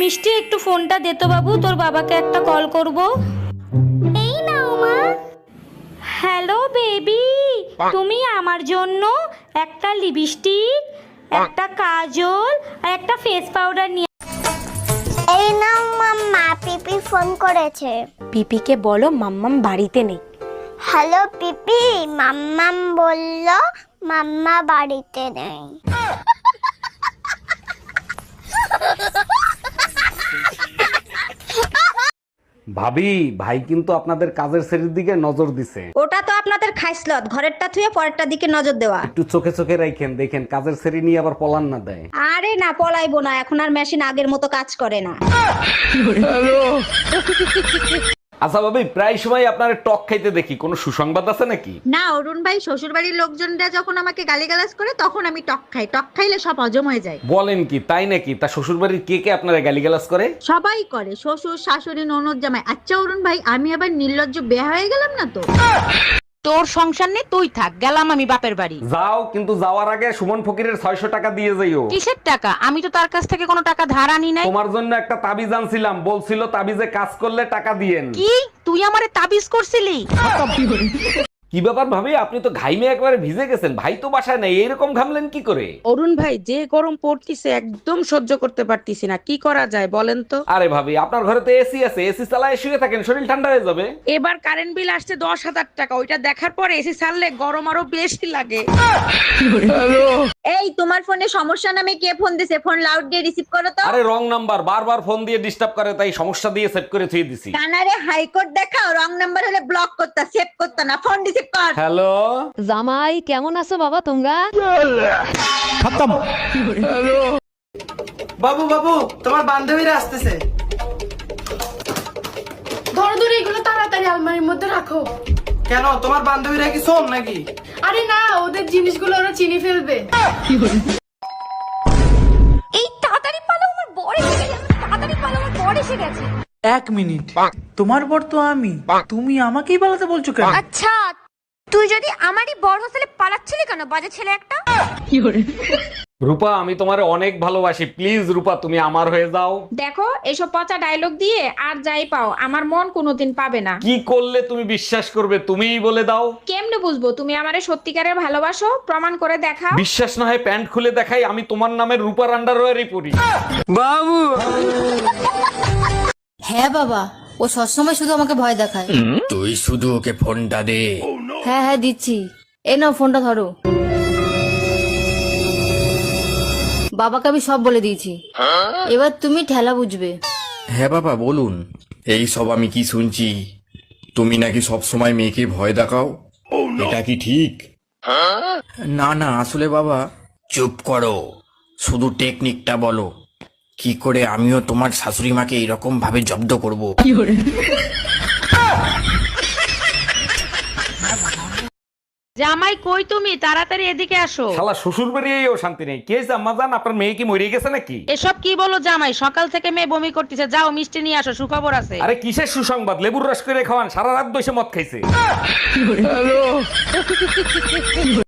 মিষ্টি একটু ফোনটা দে তো বাবু, তোর বাবাকে একটা কল করব। এই নাও মা। হ্যালো বেবি, তুমি আমার জন্য একটা লিপস্টিক, একটা কাজল আর একটা ফেস পাউডার নিয়ে। এই নাও মাম্মা, পিপি ফোন করেছে। পিপিকে বলো মাম্মাম বাড়িতে নেই। হ্যালো পিপি, মাম্মাম বলল মাম্মা বাড়িতে নেই। ভাবি, ভাই কিন্তু আপনাদের কাজের শ্রেণীর দিকে নজর দিছে। ওটা তো আপনাদের খাইসলত, ঘরেরটা থুয়ে পরেরটা দিকে নজর দেওয়া। একটু চোখে চোখে রাখেন, দেখেন কাজের শ্রেণী নিয়ে আবার পলান না দেয়। আরে না, পলাইবো না, এখন আর মেশিন আগের মতো কাজ করে না। আচ্ছা ভাবি, প্রায় সময় আপনার টক খাইতে দেখি, কোনো সুসংবাদ আছে নাকি? না অরুণ ভাই, শ্বশুর বাড়ির লোকজনরা যখন আমাকে গালিগালাজ করে তখন আমি টক খাই। টক খাইলে সব হজম হয়ে যায়। বলেন কি, তাই নাকি? তা শ্বশুর বাড়ির কে কে আপনারা গালিগালাজ করে? সবাই করে, শ্বশুর শাশুড়ি ননদ জামাই। আচ্ছা অরুণ ভাই, আমি আবার নির্লজ্জ বেয়া হয়ে গেলাম না তো? তোর সংসার নেই, তুই থাক, গেলাম আমি বাপের বাড়ি। যাও, কিন্তু যাওয়ার আগে সুমন ফকিরের 600 টাকা দিয়ে যাইও। কিসের টাকা? আমি তো তার কাছ থেকে কোনো টাকা ধার আনি নাই। তোমার জন্য একটা তাবিজ আনছিলাম, বলছিল তাবিজে কাজ করলে টাকা দিয়েন। কি তুই আমারে তাবিজ করছিলি? কি ব্যাপার ভাবি, আপনি তো ঘাইমে একবারে ভিজে গেছেন। ভাই তো বাসায় নেই, এরকম ঘামলেন কি করে? অরুণ ভাই, যে গরম পড়তিছে একদম সহ্য করতে পারতিছি না, কি করা যায় বলেন তো? আরে ভাবি, আপনার ঘরে তো এসি আছে, এসি চালায় শুয়ে থাকেন, শরীর ঠান্ডা হয়ে যাবে। এবার কারেন্ট বিল আসছে 10,000 টাকা, ওইটা দেখার পর এসি ছাড়লে গরম আরো বেশি লাগে। এই তোমার ফোনে সমস্যা নামে কে ফোন দিছে? ফোন লাউড দিয়ে রিসিভ করো তো। আরে রং নাম্বার, বারবার ফোন দিয়ে ডিস্টার্ব করে, তাই সমস্যা দিয়ে সেট করে থুয়ে দিছি। কানারে হাইকোর্ট দেখাও, রং নাম্বার হলে ব্লক করতা, সেভ করতা না, ফোন রিসিভ কর। হ্যালো জামাই কেমন আছো বাবা তোমরা? বাবু বাবু, তোমার বান্ধবীরা আসতেছে। ধরো ধরো, এগুলো তাড়াতাড়ি আলমারির মধ্যে রাখো। কেন, তোমার বান্ধবীরা কি শোন নাকি? আরে না, ওদের জিনিসগুলো ওরা চিনি ফেলবে। এই তাড়াতাড়ি পালো, আমার বর এসে গেছে। তাড়াতাড়ি পালো, আমার বর এসে গেছে। 1 মিনিট, তোমার বর তো আমি, তুমি আমাকেই পালাতে বলছো কেন? আচ্ছা, তুই যদি আমারই বড় হোস্টেলে পালাচ্ছিলি কেন, বাজে ছেলে একটা? রূপা, আমি তোমারে অনেক ভালোবাসি, প্লিজ রূপা তুমি আমার হয়ে যাও। দেখো, এসব পচা ডায়লগ দিয়ে আর যাই পাও, আমার মন কোনোদিন পাবে না। কি করলে তুমি বিশ্বাস করবে, তুমিই বলে দাও। কেমনে বুঝবো তুমি আমারে সত্যিকারের ভালোবাসো? প্রমাণ করে দেখাও। বিশ্বাস না হয় প্যান্ট খুলে দেখাই, আমি তোমার নামে রূপার আন্ডারওয়্যারই পরি। বাবু, হ্যাঁ বাবা, ও সবসময় শুধু আমাকে ভয় দেখায়। তুই শুধু ওকে ফোনটা দে। হ্যাঁ হ্যাঁ দিচ্ছি, এই নাও ফোনটা ধরো। বাবাকে আমি সব বলে দিয়েছি, এবার তুমি ঠেলা বুঝবে। হ্যাঁ বাবা বলুন। এই সব আমি কি শুনছি? তুমি নাকি সব সময় মেয়েকে ভয় দেখাও, এটা কি ঠিক? না না, আসলে বাবা। চুপ করো, শুধু টেকনিকটা বলো, কি করে আমিও তোমার শাশুড়ি মাকে এরকম ভাবে জব্দ করব। জামাই কই তুমি? তাড়াতাড়ি এদিকে আসো। শালা শ্বশুর বাড়িয়েও শান্তি নেই। কে আম্মা জান, আপনার মেয়ে কি মরে গেছে নাকি? এসব কি বলো জামাই? সকাল থেকে মেয়ে বমি করতেছে, যাও মিষ্টি নিয়ে আসো, সুখবর আছে। আরে কিসের সুসংবাদ? লেবুর রস করে খাওয়ান, সারা রাত বসে মদ খাইছে।